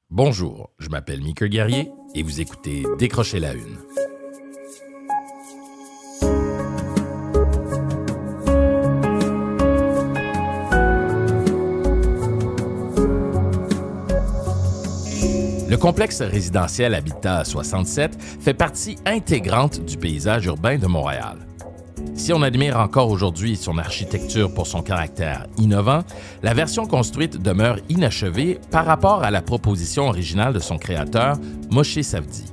Bonjour, je m'appelle Mickey Guerrier et vous écoutez Décrochez la Une. Le complexe résidentiel Habitat 67 fait partie intégrante du paysage urbain de Montréal. Si on admire encore aujourd'hui son architecture pour son caractère innovant, la version construite demeure inachevée par rapport à la proposition originale de son créateur, Moshe Safdie.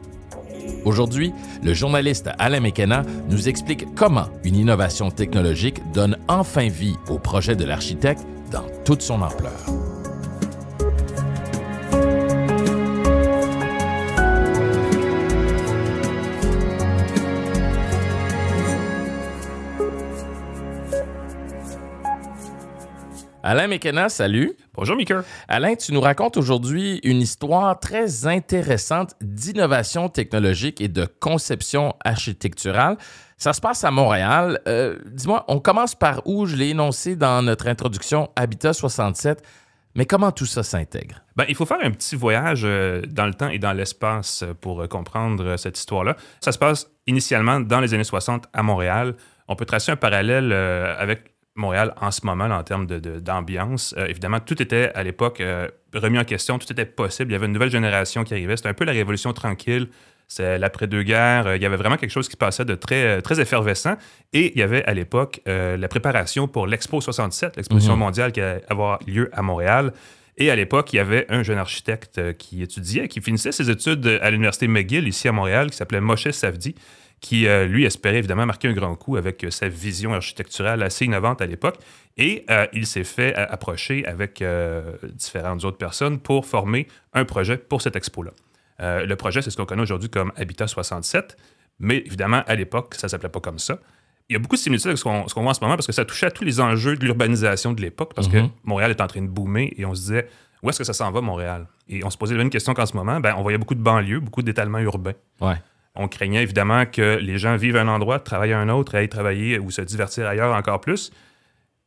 Aujourd'hui, le journaliste Alain Mekena nous explique comment une innovation technologique donne enfin vie au projet de l'architecte dans toute son ampleur. Alain Mekena, salut. Bonjour, Mickey. Alain, tu nous racontes aujourd'hui une histoire très intéressante d'innovation technologique et de conception architecturale. Ça se passe à Montréal. Dis-moi, on commence par où? Je l'ai énoncé dans notre introduction Habitat 67. Mais comment tout ça s'intègre? Ben, il faut faire un petit voyage dans le temps et dans l'espace pour comprendre cette histoire-là. Ça se passe initialement dans les années 60 à Montréal. On peut tracer un parallèle avec Montréal en ce moment, là, en termes d'ambiance. Évidemment, tout était à l'époque remis en question, tout était possible. Il y avait une nouvelle génération qui arrivait. C'était un peu la révolution tranquille. C'est l'après-deux-guerres. Il y avait vraiment quelque chose qui se passait de très, très effervescent. Et il y avait à l'époque la préparation pour l'Expo 67, l'exposition mondiale qui allait avoir lieu à Montréal. Et à l'époque, il y avait un jeune architecte qui étudiait, qui finissait ses études à l'Université McGill, ici à Montréal, qui s'appelait Moshe Safdie, qui, lui, espérait évidemment marquer un grand coup avec sa vision architecturale assez innovante à l'époque. Et il s'est fait approcher avec différentes autres personnes pour former un projet pour cette expo-là. Le projet, c'est ce qu'on connaît aujourd'hui comme Habitat 67, mais évidemment, à l'époque, ça ne s'appelait pas comme ça. Il y a beaucoup de similitudes avec ce qu'on voit en ce moment parce que ça touchait à tous les enjeux de l'urbanisation de l'époque, parce que Montréal est en train de boomer et on se disait, où est-ce que ça s'en va, Montréal? Et on se posait la même question qu'en ce moment, on voyait beaucoup de banlieues, beaucoup d'étalement urbain. Ouais. On craignait évidemment que les gens vivent à un endroit, travaillent à un autre, aillent travailler ou se divertir ailleurs encore plus.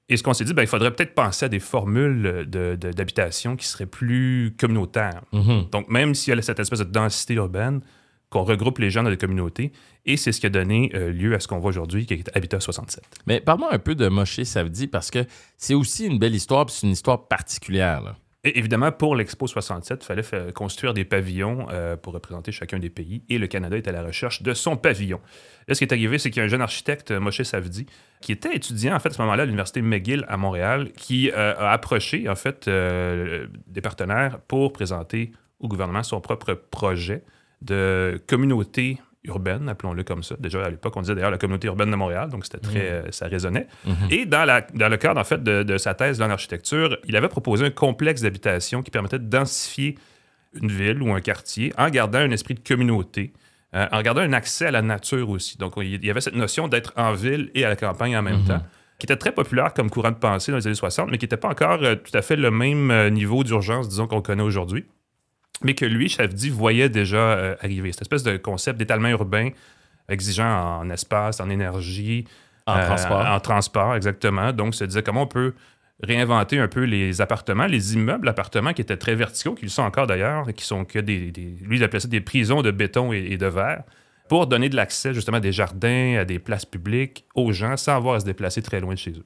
Et ce qu'on s'est dit, il faudrait peut-être penser à des formules d'habitation qui seraient plus communautaires. Donc, même s'il y a cette espèce de densité urbaine, qu'on regroupe les gens dans des communautés. Et c'est ce qui a donné lieu à ce qu'on voit aujourd'hui, qui est Habitat 67. Mais parle-moi un peu de Moshe Safdie, parce que c'est aussi une belle histoire, puis c'est une histoire particulière, là. Et évidemment, pour l'Expo 67, il fallait construire des pavillons pour représenter chacun des pays. Et le Canada est à la recherche de son pavillon. Là, ce qui est arrivé, c'est qu'il y a un jeune architecte, Moshe Safdie, qui était étudiant, en fait, à ce moment-là, à l'Université McGill à Montréal, qui a approché, en fait, des partenaires pour présenter au gouvernement son propre projet de communauté urbaine, appelons-le comme ça. Déjà, à l'époque, on disait d'ailleurs la communauté urbaine de Montréal, donc c'était très, ça résonnait. Et dans le cadre, en fait, de sa thèse en architecture, il avait proposé un complexe d'habitation qui permettait de densifier une ville ou un quartier en gardant un esprit de communauté, en gardant un accès à la nature aussi. Donc, il y avait cette notion d'être en ville et à la campagne en même temps, qui était très populaire comme courant de pensée dans les années 60, mais qui n'était pas encore tout à fait le même niveau d'urgence, disons, qu'on connaît aujourd'hui. Mais que lui, Safdie, voyait déjà arriver. Cette espèce de concept d'étalement urbain exigeant en espace, en énergie. En transport, exactement. Donc, se disait comment on peut réinventer un peu les appartements, les immeubles appartements qui étaient très verticaux, qui le sont encore d'ailleurs, qui sont que lui, il appelait ça des prisons de béton et de verre, pour donner de l'accès justement à des jardins, à des places publiques aux gens sans avoir à se déplacer très loin de chez eux.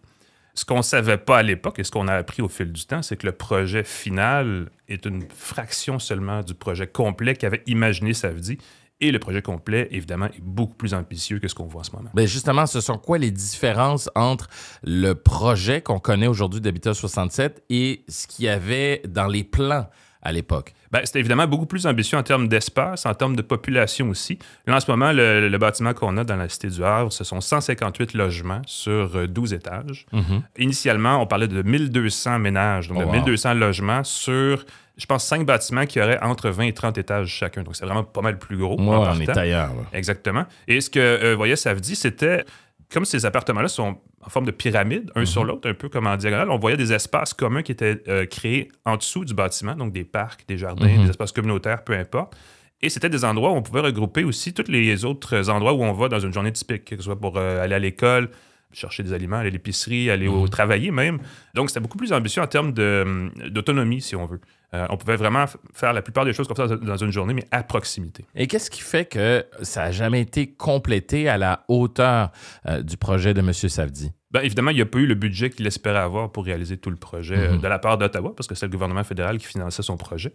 Ce qu'on ne savait pas à l'époque et ce qu'on a appris au fil du temps, c'est que le projet final est une fraction seulement du projet complet qu'avait imaginé Safdie. Et le projet complet, évidemment, est beaucoup plus ambitieux que ce qu'on voit en ce moment. Bien justement, ce sont quoi les différences entre le projet qu'on connaît aujourd'hui d'Habitat 67 et ce qu'il y avait dans les plans à l'époque? C'était évidemment beaucoup plus ambitieux en termes d'espace, en termes de population aussi. Là, en ce moment, le bâtiment qu'on a dans la Cité du Havre, ce sont 158 logements sur 12 étages. Initialement, on parlait de 1200 ménages, donc de 1200 logements sur, je pense, 5 bâtiments qui auraient entre 20 et 30 étages chacun. Donc, c'est vraiment pas mal plus gros. On est ailleurs. Là. Exactement. Et ce que voyait Safdie, c'était, comme ces appartements-là sont en forme de pyramide, un sur l'autre, un peu comme en diagonale, on voyait des espaces communs qui étaient créés en dessous du bâtiment, donc des parcs, des jardins, des espaces communautaires, peu importe. Et c'était des endroits où on pouvait regrouper aussi tous les autres endroits où on va dans une journée typique, que ce soit pour aller à l'école, chercher des aliments, aller à l'épicerie, aller au travailler même. Donc, c'était beaucoup plus ambitieux en termes d'autonomie, si on veut. On pouvait vraiment faire la plupart des choses comme ça dans une journée, mais à proximité. Et qu'est-ce qui fait que ça n'a jamais été complété à la hauteur du projet de M. Savdy? Bien, évidemment, il n'y a pas eu le budget qu'il espérait avoir pour réaliser tout le projet de la part d'Ottawa, parce que c'est le gouvernement fédéral qui finançait son projet.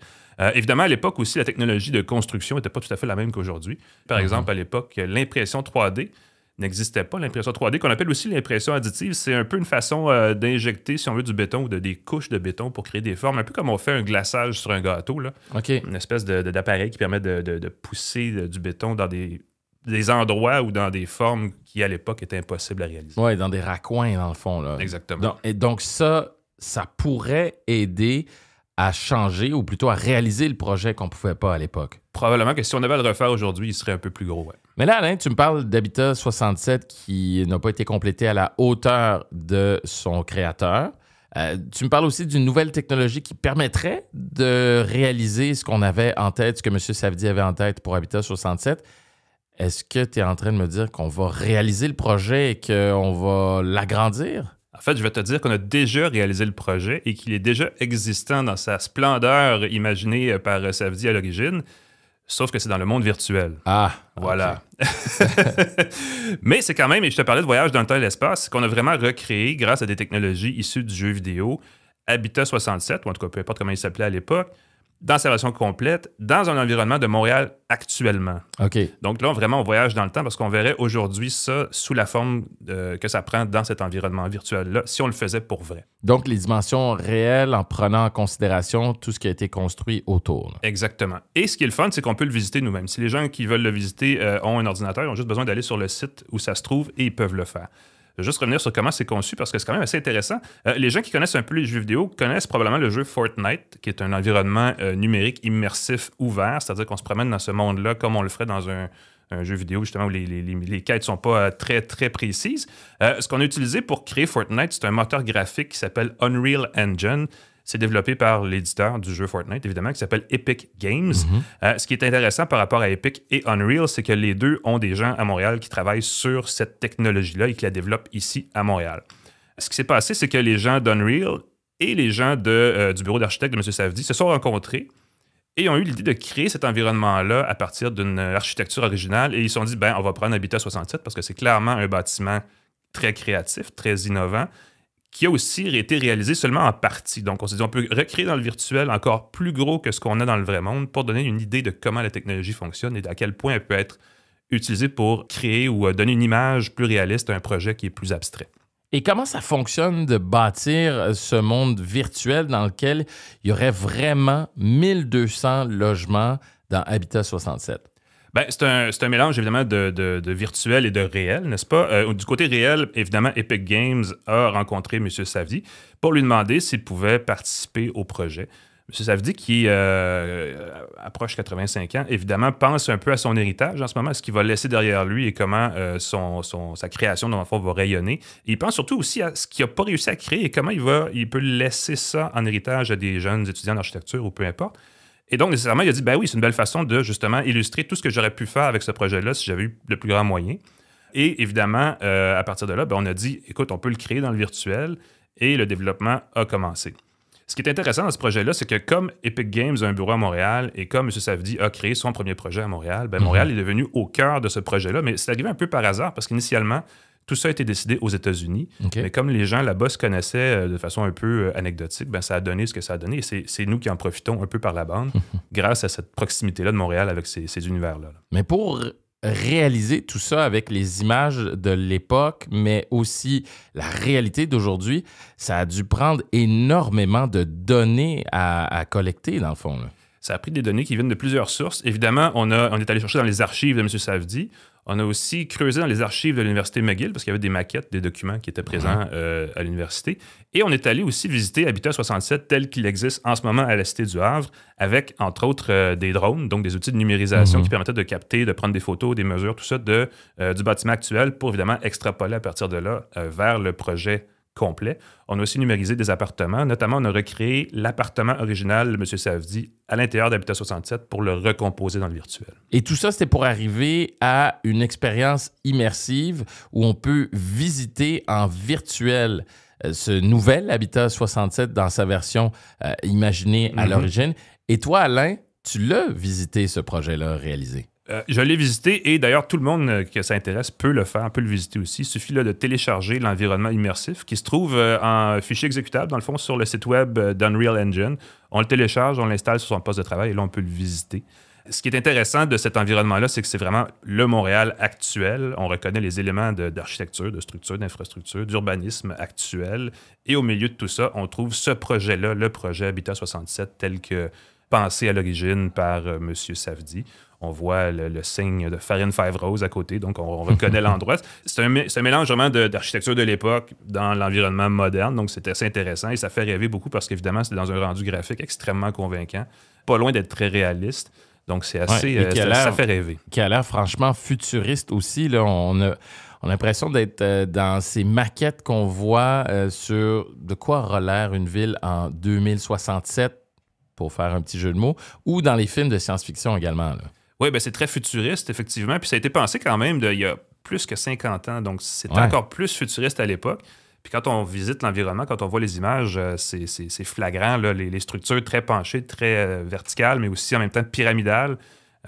Évidemment, à l'époque aussi, la technologie de construction n'était pas tout à fait la même qu'aujourd'hui. Par exemple, à l'époque, l'impression 3D n'existait pas. L'impression 3D, qu'on appelle aussi l'impression additive, c'est un peu une façon d'injecter, si on veut, du béton ou des couches de béton pour créer des formes, un peu comme on fait un glaçage sur un gâteau, là. Okay. Une espèce d'appareil qui permet de pousser du béton dans des endroits ou dans des formes qui, à l'époque, étaient impossibles à réaliser. Oui, dans des raccoins, dans le fond, là. Exactement. Donc ça pourrait aider à changer ou plutôt à réaliser le projet qu'on ne pouvait pas à l'époque. Probablement que si on avait à le refaire aujourd'hui, il serait un peu plus gros, ouais. Mais là, Alain, tu me parles d'Habitat 67 qui n'a pas été complété à la hauteur de son créateur. Tu me parles aussi d'une nouvelle technologie qui permettrait de réaliser ce qu'on avait en tête, ce que M. Savdy avait en tête pour Habitat 67. Est-ce que tu es en train de me dire qu'on va réaliser le projet et qu'on va l'agrandir? En fait, je vais te dire qu'on a déjà réalisé le projet et qu'il est déjà existant dans sa splendeur imaginée par Savdy à l'origine, sauf que c'est dans le monde virtuel. Ah, voilà. Okay. Mais c'est quand même, et je te parlais de voyage dans le temps et l'espace, c'est qu'on a vraiment recréé, grâce à des technologies issues du jeu vidéo, Habitat 67, ou en tout cas peu importe comment il s'appelait à l'époque, dans sa version complète, dans un environnement de Montréal actuellement. OK. Donc là, vraiment, on voyage dans le temps parce qu'on verrait aujourd'hui ça sous la forme que ça prend dans cet environnement virtuel-là, si on le faisait pour vrai. Donc, les dimensions réelles en prenant en considération tout ce qui a été construit autour. Là. Exactement. Et ce qui est le fun, c'est qu'on peut le visiter nous-mêmes. Si les gens qui veulent le visiter ont un ordinateur, ils ont juste besoin d'aller sur le site où ça se trouve et ils peuvent le faire. Je vais juste revenir sur comment c'est conçu parce que c'est quand même assez intéressant. Les gens qui connaissent un peu les jeux vidéo connaissent probablement le jeu Fortnite, qui est un environnement numérique immersif ouvert, c'est-à-dire qu'on se promène dans ce monde-là comme on le ferait dans un jeu vidéo, justement, où les quêtes ne sont pas très, très précises. Ce qu'on a utilisé pour créer Fortnite, c'est un moteur graphique qui s'appelle Unreal Engine. C'est développé par l'éditeur du jeu Fortnite, évidemment, qui s'appelle Epic Games. Ce qui est intéressant par rapport à Epic et Unreal, c'est que les deux ont des gens à Montréal qui travaillent sur cette technologie-là et qui la développent ici à Montréal. Ce qui s'est passé, c'est que les gens d'Unreal et les gens du bureau d'architecte de M. Savdy se sont rencontrés et ont eu l'idée de créer cet environnement-là à partir d'une architecture originale. Et ils se sont dit, on va prendre Habitat 67 parce que c'est clairement un bâtiment très créatif, très innovant, qui a aussi été réalisé seulement en partie. Donc, on s'est dit, on peut recréer dans le virtuel encore plus gros que ce qu'on a dans le vrai monde pour donner une idée de comment la technologie fonctionne et à quel point elle peut être utilisée pour créer ou donner une image plus réaliste à un projet qui est plus abstrait. Et comment ça fonctionne de bâtir ce monde virtuel dans lequel il y aurait vraiment 1200 logements dans Habitat 67? C'est un mélange, évidemment, de virtuel et de réel, n'est-ce pas? Du côté réel, évidemment, Epic Games a rencontré M. Savdy pour lui demander s'il pouvait participer au projet. M. Savdy, qui approche 85 ans, évidemment, pense un peu à son héritage en ce moment, ce qu'il va laisser derrière lui et comment sa création, dans le fond, va rayonner. Et il pense surtout aussi à ce qu'il n'a pas réussi à créer et comment il peut laisser ça en héritage à des jeunes étudiants en architecture ou peu importe. Et donc, nécessairement, il a dit, oui, c'est une belle façon de, justement, illustrer tout ce que j'aurais pu faire avec ce projet-là si j'avais eu le plus grand moyen. Et évidemment, à partir de là, on a dit, écoute, on peut le créer dans le virtuel et le développement a commencé. Ce qui est intéressant dans ce projet-là, c'est que comme Epic Games a un bureau à Montréal et comme M. Savdy a créé son premier projet à Montréal, Montréal est devenu au cœur de ce projet-là, mais c'est arrivé un peu par hasard parce qu'initialement, tout ça a été décidé aux États-Unis. Okay. Mais comme les gens là-bas se connaissaient de façon un peu anecdotique, ça a donné ce que ça a donné. Et c'est nous qui en profitons un peu par la bande grâce à cette proximité-là de Montréal avec ces univers-là. Mais pour réaliser tout ça avec les images de l'époque, mais aussi la réalité d'aujourd'hui, ça a dû prendre énormément de données à collecter, dans le fond. Là. Ça a pris des données qui viennent de plusieurs sources. Évidemment, on est allé chercher dans les archives de M. Savdy. On a aussi creusé dans les archives de l'Université McGill parce qu'il y avait des maquettes, des documents qui étaient présents à l'université. Et on est allé aussi visiter Habitat 67 tel qu'il existe en ce moment à la Cité du Havre avec, entre autres, des drones, donc des outils de numérisation qui permettaient de capter, de prendre des photos, des mesures, tout ça du bâtiment actuel pour évidemment extrapoler à partir de là vers le projet complet. On a aussi numérisé des appartements. Notamment, on a recréé l'appartement original de M. Savdy à l'intérieur d'Habitat 67 pour le recomposer dans le virtuel. Et tout ça, c'était pour arriver à une expérience immersive où on peut visiter en virtuel ce nouvel Habitat 67 dans sa version imaginée à l'origine. Et toi, Alain, tu l'as visité, ce projet-là réalisé? Je l'ai visité et d'ailleurs, tout le monde que ça intéresse peut le faire, peut le visiter aussi. Il suffit là, de télécharger l'environnement immersif qui se trouve en fichier exécutable, dans le fond, sur le site web d'Unreal Engine. On le télécharge, on l'installe sur son poste de travail et là, on peut le visiter. Ce qui est intéressant de cet environnement-là, c'est que c'est vraiment le Montréal actuel. On reconnaît les éléments d'architecture, de structure, d'infrastructure, d'urbanisme actuel. Et au milieu de tout ça, on trouve ce projet-là, le projet Habitat 67, tel que pensé à l'origine par M. Savdy. On voit le signe de Farine Five Rose à côté, donc on reconnaît l'endroit. C'est un mélange vraiment d'architecture de l'époque dans l'environnement moderne, donc c'est assez intéressant et ça fait rêver beaucoup parce qu'évidemment, c'est dans un rendu graphique extrêmement convaincant, pas loin d'être très réaliste. Donc c'est assez... ça fait rêver. Qui a l'air franchement futuriste aussi. Là. On a l'impression d'être dans ces maquettes qu'on voit sur de quoi aura l'air une ville en 2067, pour faire un petit jeu de mots, ou dans les films de science-fiction également. Là. Oui, ben c'est très futuriste, effectivement. Puis ça a été pensé quand même il y a plus que 50 ans. Donc, c'était encore plus futuriste à l'époque. Puis quand on visite l'environnement, quand on voit les images, c'est flagrant. Là, les structures très penchées, très verticales, mais aussi en même temps pyramidales.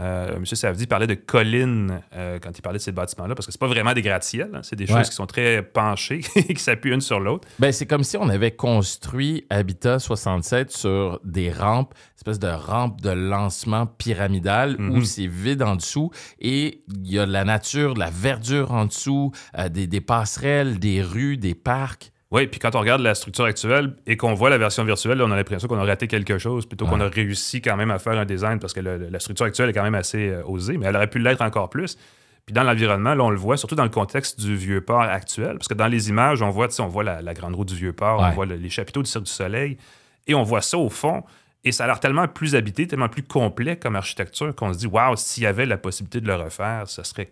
M. Savdy parlait de collines quand il parlait de ces bâtiments-là, parce que c'est pas vraiment des gratte-ciels, hein, c'est des choses qui sont très penchées et qui s'appuient une sur l'autre. Ben, c'est comme si on avait construit Habitat 67 sur des rampes, une espèce de rampe de lancement pyramidale où c'est vide en dessous et il y a de la nature, de la verdure en dessous, des passerelles, des rues, des parcs. Oui, puis quand on regarde la structure actuelle et qu'on voit la version virtuelle, là, on a l'impression qu'on a raté quelque chose plutôt qu'on a réussi quand même à faire un design parce que la structure actuelle est quand même assez osée, mais elle aurait pu l'être encore plus. Puis dans l'environnement, là, on le voit surtout dans le contexte du Vieux-Port actuel, parce que dans les images, on voit la grande route du Vieux-Port, on voit les chapiteaux du Cirque du Soleil, et on voit ça au fond, et ça a l'air tellement plus habité, tellement plus complet comme architecture qu'on se dit « Wow, s'il y avait la possibilité de le refaire, ça serait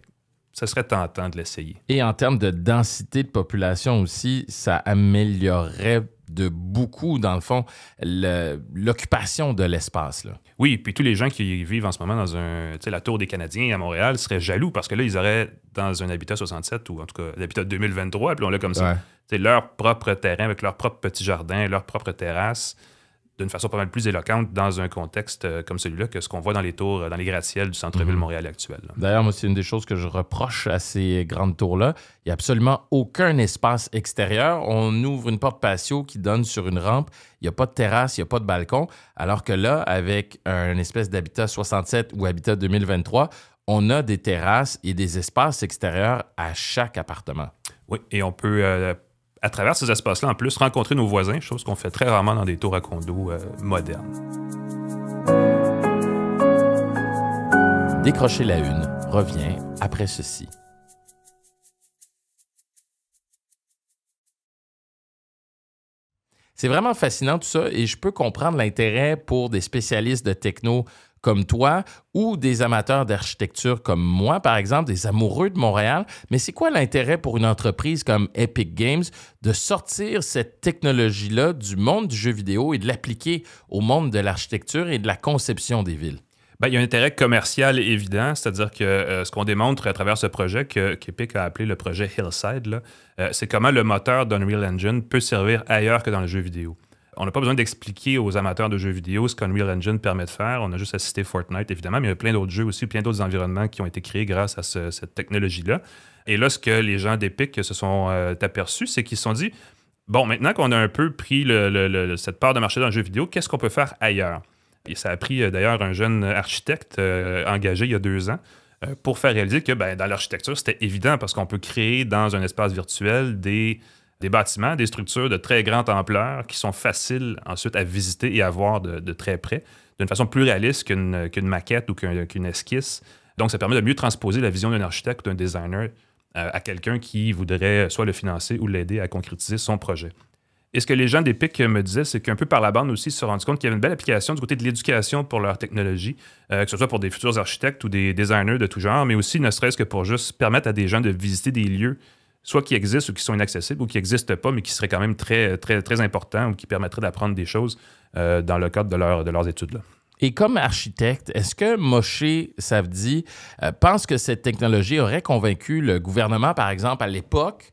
tentant de l'essayer. » Et en termes de densité de population aussi, ça améliorerait de beaucoup, dans le fond, l'occupation de l'espace. Là. Oui, puis tous les gens qui vivent en ce moment dans la Tour des Canadiens à Montréal seraient jaloux parce que là, ils auraient dans un Habitat 67 ou en tout cas l'Habitat 2023, puis on l'a comme ça, leur propre terrain avec leur propre petit jardin, leur propre terrasse, d'une façon pas mal plus éloquente dans un contexte comme celui-là que ce qu'on voit dans les tours, dans les gratte-ciels du centre-ville montréalais actuel. Là. D'ailleurs, moi, c'est une des choses que je reproche à ces grandes tours-là. Il n'y a absolument aucun espace extérieur. On ouvre une porte patio qui donne sur une rampe. Il n'y a pas de terrasse, il n'y a pas de balcon. Alors que là, avec un espèce d'Habitat 67 ou Habitat 2023, on a des terrasses et des espaces extérieurs à chaque appartement. Oui, et on peut... à travers ces espaces-là, en plus, rencontrer nos voisins, chose qu'on fait très rarement dans des tours à condos modernes. Décrocher la une revient après ceci. C'est vraiment fascinant tout ça et je peux comprendre l'intérêt pour des spécialistes de techno comme toi ou des amateurs d'architecture comme moi, par exemple, des amoureux de Montréal. Mais c'est quoi l'intérêt pour une entreprise comme Epic Games de sortir cette technologie-là du monde du jeu vidéo et de l'appliquer au monde de l'architecture et de la conception des villes? Bien, il y a un intérêt commercial évident, c'est-à-dire que ce qu'on démontre à travers ce projet qu'Epic a appelé le projet Hillside, là, c'est comment le moteur d'Unreal Engine peut servir ailleurs que dans le jeu vidéo. On n'a pas besoin d'expliquer aux amateurs de jeux vidéo ce qu'Unreal Engine permet de faire. On a juste à citer Fortnite, évidemment, mais il y a plein d'autres jeux aussi, plein d'autres environnements qui ont été créés grâce à cette technologie-là. Et là, ce que les gens d'Epic se sont aperçus, c'est qu'ils se sont dit, bon, maintenant qu'on a un peu pris cette part de marché dans le jeu vidéo, qu'est-ce qu'on peut faire ailleurs? Et ça a pris d'ailleurs un jeune architecte engagé il y a 2 ans pour faire réaliser que dans l'architecture, c'était évident parce qu'on peut créer dans un espace virtuel des bâtiments, des structures de très grande ampleur qui sont faciles ensuite à visiter et à voir de très près, d'une façon plus réaliste qu'une maquette ou qu'une esquisse. Donc, ça permet de mieux transposer la vision d'un architecte ou d'un designer à quelqu'un qui voudrait soit le financer ou l'aider à concrétiser son projet. Et ce que les gens d'Epic me disaient, c'est qu'un peu par la bande aussi, ils se sont rendus compte qu'il y avait une belle application du côté de l'éducation pour leur technologie, que ce soit pour des futurs architectes ou des designers de tout genre, mais aussi ne serait-ce que pour juste permettre à des gens de visiter des lieux soit qui existent ou qui sont inaccessibles ou qui n'existent pas, mais qui seraient quand même très, très, très importants ou qui permettraient d'apprendre des choses dans le cadre de leurs études. Là. Et comme architecte, est-ce que Moshe Safdie pense que cette technologie aurait convaincu le gouvernement, par exemple, à l'époque,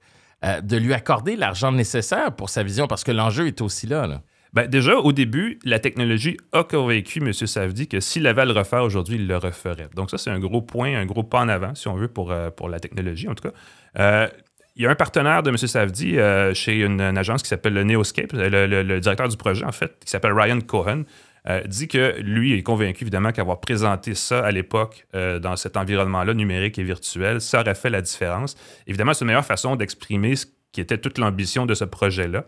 de lui accorder l'argent nécessaire pour sa vision? Parce que l'enjeu est aussi là. Bien, déjà, au début, la technologie a convaincu M. Safdie que s'il avait à le refaire aujourd'hui, il le referait. Donc ça, c'est un gros point, un gros pas en avant, si on veut, pour la technologie, en tout cas. Il y a un partenaire de M. Safdie chez une agence qui s'appelle le Neoscape, le directeur du projet, en fait, qui s'appelle Ryan Cohen, dit que lui est convaincu, évidemment, qu'avoir présenté ça à l'époque dans cet environnement-là numérique et virtuel, ça aurait fait la différence. Évidemment, c'est une meilleure façon d'exprimer ce qui était toute l'ambition de ce projet-là.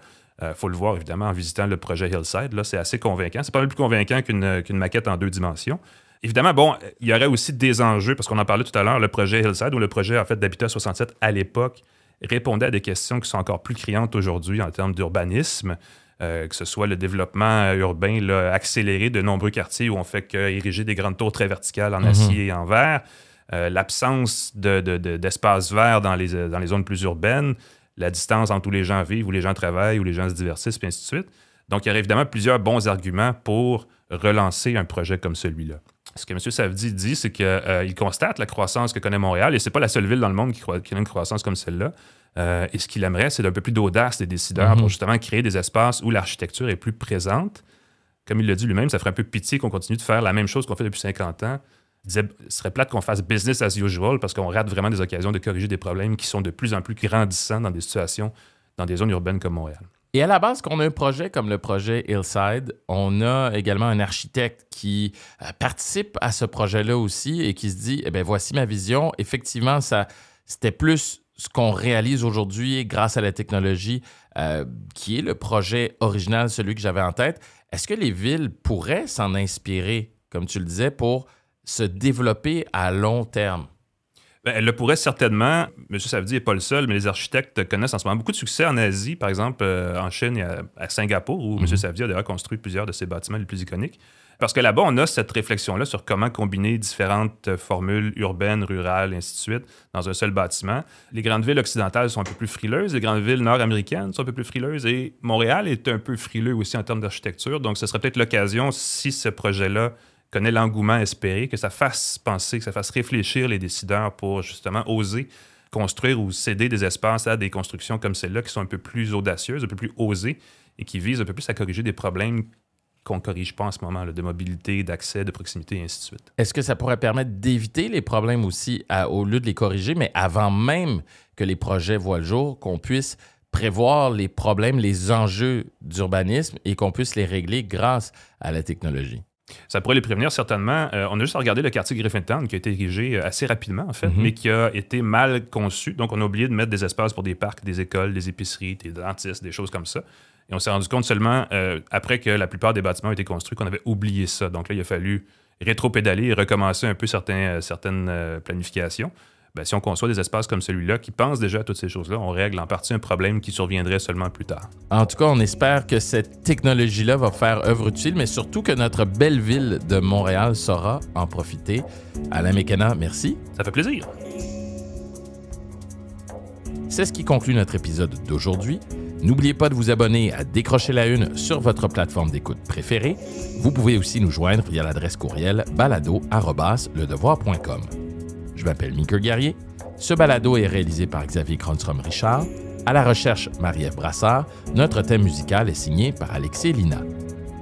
Faut le voir, évidemment, en visitant le projet Hillside. Là, c'est assez convaincant. C'est pas mal plus convaincant qu'une maquette en 2 dimensions. Évidemment, bon, il y aurait aussi des enjeux, parce qu'on en parlait tout à l'heure, le projet Hillside, ou le projet, en fait, d'Habitat 67, à l'époque, répondait à des questions qui sont encore plus criantes aujourd'hui en termes d'urbanisme, que ce soit le développement urbain là, accéléré de nombreux quartiers où on fait qu'ériger des grandes tours très verticales en acier et en verre, l'absence d'espace vert dans les zones plus urbaines, la distance entre où les gens vivent, où les gens travaillent, où les gens se divertissent, et ainsi de suite. Donc, il y aurait évidemment plusieurs bons arguments pour relancer un projet comme celui-là. Ce que M. Safdie dit, c'est qu'il constate la croissance que connaît Montréal, et c'est pas la seule ville dans le monde qui a une croissance comme celle-là. Et ce qu'il aimerait, c'est d'un peu plus d'audace des décideurs pour justement créer des espaces où l'architecture est plus présente. Comme il le dit lui-même, ça ferait un peu pitié qu'on continue de faire la même chose qu'on fait depuis 50 ans. Il disait, ce serait plate qu'on fasse business as usual parce qu'on rate vraiment des occasions de corriger des problèmes qui sont de plus en plus grandissants dans des situations, dans des zones urbaines comme Montréal. Et à la base, quand on a un projet comme le projet Hillside, on a également un architecte qui participe à ce projet-là aussi et qui se dit, eh bien, voici ma vision. Effectivement, c'était plus ce qu'on réalise aujourd'hui grâce à la technologie qui est le projet original, celui que j'avais en tête. Est-ce que les villes pourraient s'en inspirer, comme tu le disais, pour se développer à long terme? Bien, elle le pourrait certainement. M. Safdie n'est pas le seul, mais les architectes connaissent en ce moment beaucoup de succès en Asie, par exemple en Chine et à Singapour, où M. Safdie a d'ailleurs construit plusieurs de ses bâtiments les plus iconiques. Parce que là-bas, on a cette réflexion-là sur comment combiner différentes formules urbaines, rurales, et ainsi de suite, dans un seul bâtiment. Les grandes villes occidentales sont un peu plus frileuses, les grandes villes nord-américaines sont un peu plus frileuses, et Montréal est un peu frileux aussi en termes d'architecture. Donc, ce serait peut-être l'occasion, si ce projet-là connaît l'engouement espéré, que ça fasse penser, que ça fasse réfléchir les décideurs pour justement oser construire ou céder des espaces à des constructions comme celle-là qui sont un peu plus audacieuses, un peu plus osées et qui visent un peu plus à corriger des problèmes qu'on ne corrige pas en ce moment, là, de mobilité, d'accès, de proximité et ainsi de suite. Est-ce que ça pourrait permettre d'éviter les problèmes aussi au lieu de les corriger, mais avant même que les projets voient le jour, qu'on puisse prévoir les problèmes, les enjeux d'urbanisme et qu'on puisse les régler grâce à la technologie? Ça pourrait les prévenir certainement. On a juste à regarder le quartier Griffintown qui a été érigé assez rapidement, en fait, mais qui a été mal conçu. Donc, on a oublié de mettre des espaces pour des parcs, des écoles, des épiceries, des dentistes, des choses comme ça. Et on s'est rendu compte seulement après que la plupart des bâtiments ont été construits qu'on avait oublié ça. Donc là, il a fallu rétro-pédaler et recommencer un peu certaines planifications. Bien, si on conçoit des espaces comme celui-là qui pensent déjà à toutes ces choses-là, on règle en partie un problème qui surviendrait seulement plus tard. En tout cas, on espère que cette technologie-là va faire œuvre utile, mais surtout que notre belle ville de Montréal saura en profiter. Alain Mekena, merci. Ça fait plaisir. C'est ce qui conclut notre épisode d'aujourd'hui. N'oubliez pas de vous abonner à Décrocher la Une sur votre plateforme d'écoute préférée. Vous pouvez aussi nous joindre via l'adresse courriel balado@ledevoir.com. Je m'appelle Mika Guerrier. Ce balado est réalisé par Xavier Cronstrom-Richard. À la recherche, Marie-Ève Brassard. Notre thème musical est signé par Alexis Lina.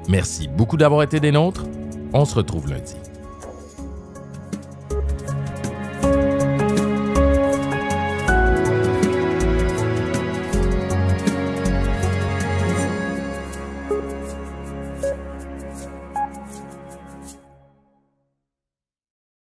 Merci beaucoup d'avoir été des nôtres. On se retrouve lundi.